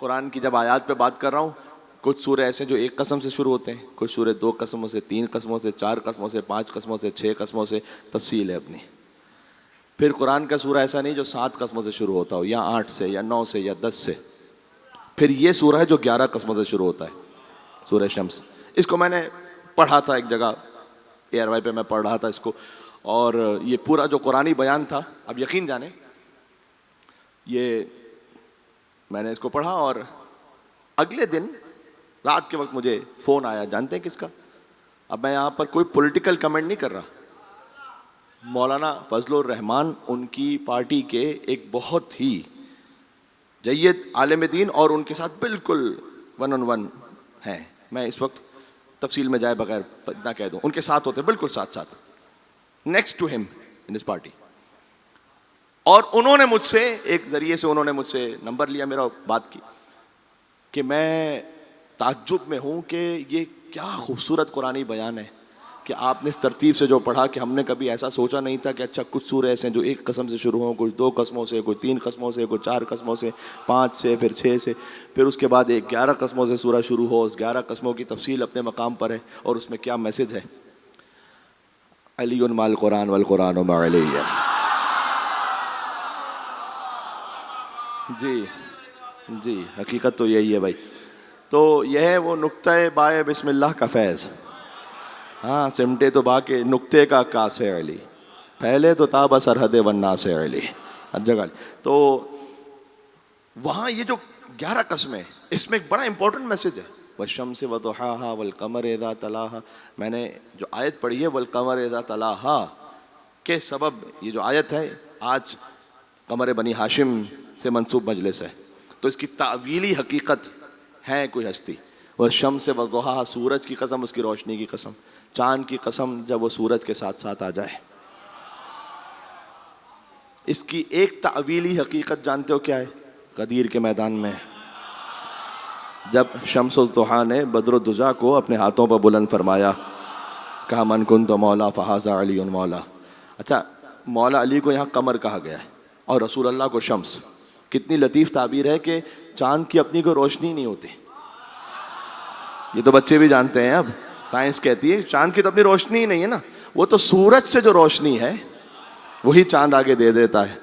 قرآن کی جب آیات پہ بات کر رہا ہوں، کچھ سورے ایسے جو ایک قسم سے شروع ہوتے ہیں، کچھ سورے 2 قسموں سے، 3 قسموں سے، 4 قسموں سے، 5 قسموں سے، 6 قسموں سے، تفصیل ہے اپنی. پھر قرآن کا سورہ ایسا نہیں جو 7 قسموں سے شروع ہوتا ہو، یا 8 سے، یا 9 سے، یا 10 سے. پھر یہ سورہ ہے جو 11 قسموں سے شروع ہوتا ہے، سورہ شمس. اس کو میں نے پڑھا تھا ایک جگہ، اے آر وائی پہ میں پڑھ رہا تھا اس کو، اور یہ پورا جو قرآنی بیان تھا، اب یقین جانیں یہ میں نے اس کو پڑھا، اور اگلے دن رات کے وقت مجھے فون آیا. جانتے ہیں کس کا؟ اب میں یہاں پر کوئی پولیٹیکل کمنٹ نہیں کر رہا. مولانا فضل الرحمان ان کی پارٹی کے ایک بہت ہی جید عالم دین، اور ان کے ساتھ بالکل 1 on 1 ہیں. میں اس وقت تفصیل میں جائے بغیر نہ کہہ دوں، ان کے ساتھ ہوتے بالکل ساتھ ساتھ، نیکسٹ ٹو ہم ان دس پارٹی. اور انہوں نے مجھ سے ایک ذریعے سے انہوں نے مجھ سے نمبر لیا میرا، بات کی کہ میں تعجب میں ہوں کہ یہ کیا خوبصورت قرآنی بیان ہے کہ آپ نے اس ترتیب سے جو پڑھا کہ ہم نے کبھی ایسا سوچا نہیں تھا کہ اچھا کچھ سورے ایسے ہیں جو 1 قسم سے شروع ہوں، کچھ 2 قسموں سے، کچھ 3 قسموں سے، کچھ 4 قسموں سے، 5 سے، پھر 6 سے، پھر اس کے بعد ایک 11 قسموں سے سورہ شروع ہو. اس 11 قسموں کی تفصیل اپنے مقام پر ہے، اور اس میں کیا میسج ہے. علی مع القرآن والقرآن مع علی. جی جی، حقیقت تو یہی ہے بھائی. تو یہ ہے وہ نقطہ بائے بسم اللہ کا فیض. ہاں، سمٹے تو با کے نقطے کا کاس ہے علی، پہلے تو تاب سرحد والناس ہے علی، ہر جگہ. تو وہاں یہ جو 11 قسمیں، اس میں ایک بڑا امپورٹنٹ میسج ہے. والشمس وضحاها والقمر اذا تلاها. میں نے جو آیت پڑھی ہے والقمر اذا تلاها کے سبب، یہ جو آیت ہے آج قمر بنی ہاشم سے منسوب مجلس ہے، تو اس کی تعویلی حقیقت ہے کوئی ہستی. والشمس وضحاها، سورج کی قسم، اس کی روشنی کی قسم، چاند کی قسم جب وہ سورج کے ساتھ ساتھ آ جائے. اس کی ایک تعویلی حقیقت جانتے ہو کیا ہے؟ غدیر کے میدان میں جب شمس الضحیٰ نے بدر الدجا کو اپنے ہاتھوں پر بلند فرمایا، کہا من کنت مولا فہذا علی مولا. اچھا، مولا علی کو یہاں قمر کہا گیا ہے اور رسول اللہ کو شمس. کتنی لطیف تعبیر ہے کہ چاند کی اپنی کوئی روشنی نہیں ہوتی. یہ تو بچے بھی جانتے ہیں، اب سائنس کہتی ہے چاند کی تو اپنی روشنی ہی نہیں ہے نا، وہ تو سورج سے جو روشنی ہے وہی چاند آگے دے دیتا ہے.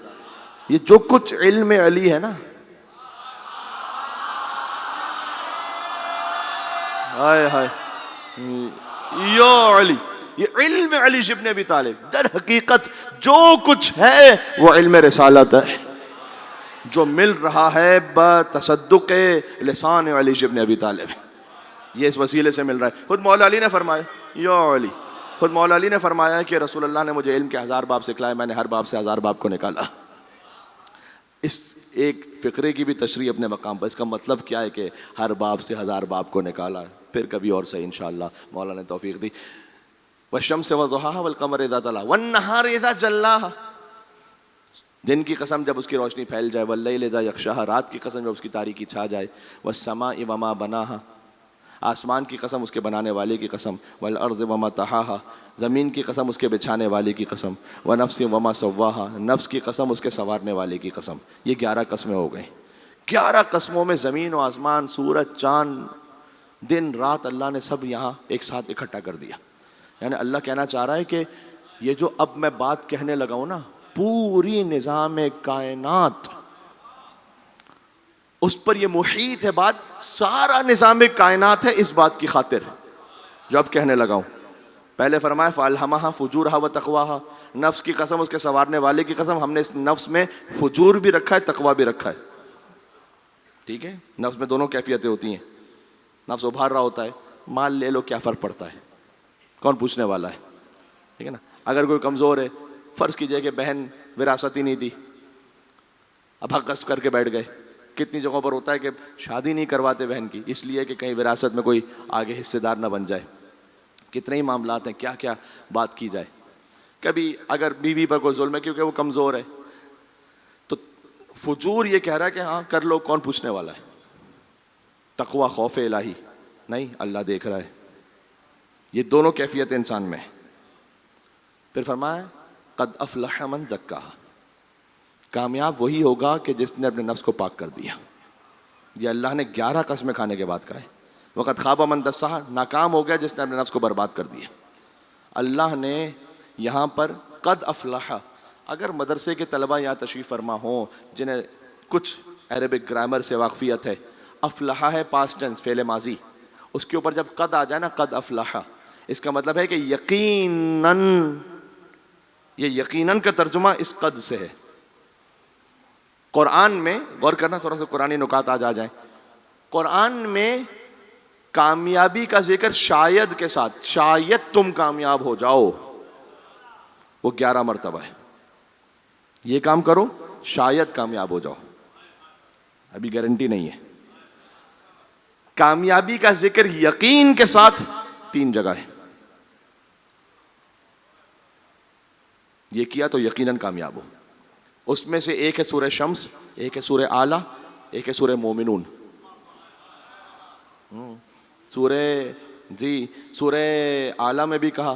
یہ جو کچھ علم علی ہے نا، ہائے ہائے یا علی، یہ علم علی ابن ابی طالب، در حقیقت جو کچھ ہے وہ علم رسالت ہے، جو مل رہا ہے بتصدق لسان علی ابن ابی طالب. یہ اس وسیلے سے مل رہا ہے. خود مولا علی نے فرمایا، یا علی، خود مولا علی نے فرمایا کہ رسول اللہ نے مجھے علم کے 1000 باب سکھلائے، میں نے ہر باب سے 1000 باب کو نکالا. اس ایک فقرے کی بھی تشریح اپنے مقام پر. اس کا مطلب کیا ہے کہ ہر باب سے 1000 باب کو نکالا؟ پھر کبھی اور صحیح انشاءاللہ مولا نے توفیق دی. والشمس وضحاها والقمر اذا تلاها والنهار اذا جلاها، دن کی قسم جب اس کی روشنی پھیل جائے، واللیل اذا یغشاها، رات کی قسم جب اس کی تاریکی چھا جائے، والسماء وما بناها، آسمان کی قسم اس کے بنانے والے کی قسم، والارض وما طحاها، زمین کی قسم اس کے بچھانے والے کی قسم، ونفس وما سواها، نفس کی قسم اس کے سنوارنے والے کی قسم. یہ 11 قسمیں ہو گئیں. 11 قسموں میں زمین و آسمان، سورج، چاند، دن رات، اللہ نے سب یہاں ایک ساتھ اکٹھا کر دیا. یعنی اللہ کہنا چاہ رہا ہے کہ یہ جو اب میں بات کہنے لگا ہوں نا، پوری نظام کائنات، اس پر یہ محیط ہے بات، سارا نظام کائنات ہے اس بات کی خاطر جو اب کہنے لگا ہوں. پہلے فرمایا فَأَلْهَمَهَا فُجُورَهَا وَتَقْوَاهَا، نفس کی قسم، اس کے سنوارنے والے کی قسم. ہم نے اس نفس میں فجور بھی رکھا ہے، تقویٰ بھی رکھا ہے. ٹھیک ہے، نفس میں دونوں کیفیتیں ہوتی ہیں. نفس ابھار رہا ہوتا ہے، مال لے لو کیا فرق پڑتا ہے، کون پوچھنے والا ہے. ٹھیک ہے نا. اگر کوئی کمزور ہے، فرض کیجئے کہ بہن وراثت ہی نہیں دی، اب حق غصب کر کے بیٹھ گئے. کتنی جگہوں پر ہوتا ہے کہ شادی نہیں کرواتے بہن کی، اس لیے کہ کہیں وراثت میں کوئی آگے حصے دار نہ بن جائے. کتنے ہی معاملات ہیں، کیا کیا بات کی جائے. کبھی اگر بیوی پر کوئی ظلم ہے کیونکہ وہ کمزور ہے، تو فجور یہ کہہ رہا ہے کہ ہاں کر لو، کون پوچھنے والا ہے. تقویٰ خوف الہی نہیں، اللہ دیکھ رہا ہے. یہ دونوں کیفیت انسان میں. پھر فرمایا قد افلح من زکاہا، کامیاب وہی ہوگا کہ جس نے اپنے نفس کو پاک کر دیا. یہ اللہ نے 11 قسمیں کھانے کے بعد کہا ہے. وقت خواب من دسہا، ناکام ہو گیا جس نے اپنے نفس کو برباد کر دیا. اللہ نے یہاں پر قد افلح، اگر مدرسے کے طلبہ یہاں تشریف فرما ہوں جنہیں کچھ عربک گرامر سے واقفیت ہے، افلح ہے پاسٹ ٹینس، فعل ماضی، اس کے اوپر جب قد آ جائے نا، قد افلح، اس کا مطلب ہے کہ یقیناً، یہ یقیناً کا ترجمہ اس قد سے ہے. قرآن میں غور کرنا، تھوڑا سا قرآنی نکات آج آ جائیں. قرآن میں کامیابی کا ذکر شاید کے ساتھ، شاید تم کامیاب ہو جاؤ، وہ 11 مرتبہ ہے. یہ کام کرو شاید کامیاب ہو جاؤ، ابھی گارنٹی نہیں ہے. کامیابی کا ذکر یقین کے ساتھ 3 جگہ ہے. یہ کیا تو یقیناً کامیاب ہو. اس میں سے ایک ہے سورہ شمس، ایک ہے سورہ اعلیٰ، ایک ہے سورہ مومنون. سورہ اعلیٰ میں بھی کہا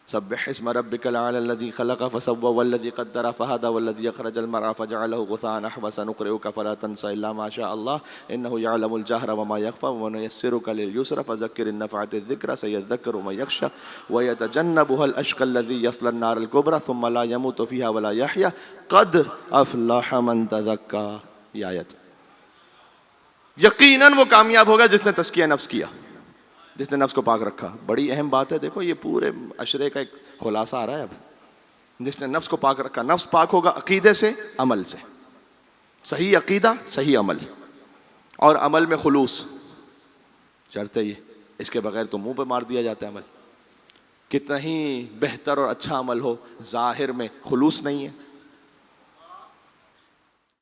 سبح اسم ربک الاعلی الذی خلق فسوى والذی قدر فہدی والذی اخرج المرعى فجعله غثاء نحوا سنقرئک فلا تنسى الا ما شاء الله انه يعلم الجهر وما يخفى ونيسرك لليسرى فذكر ان نفعت الذکرى سيذكر من يخشى ويتجنبها الاشقى الذي يصلى النار الكبرى ثم لا يموت فيها ولا يحيى قد افلح من تزكى. یہ آیت یقیناً وہ کامیاب ہوگا جس نے تزکیہ نفس کیا، جس نے نفس کو پاک رکھا. بڑی اہم بات ہے، دیکھو یہ پورے عشرے کا ایک خلاصہ آ رہا ہے. اب جس نے نفس کو پاک رکھا، نفس پاک ہوگا عقیدے سے، عمل سے. صحیح عقیدہ، صحیح عمل، اور عمل میں خلوص شرط ہے. یہ اس کے بغیر تو منہ پہ مار دیا جاتا ہے. عمل کتنا ہی بہتر اور اچھا عمل ہو، ظاہر میں خلوص نہیں ہے،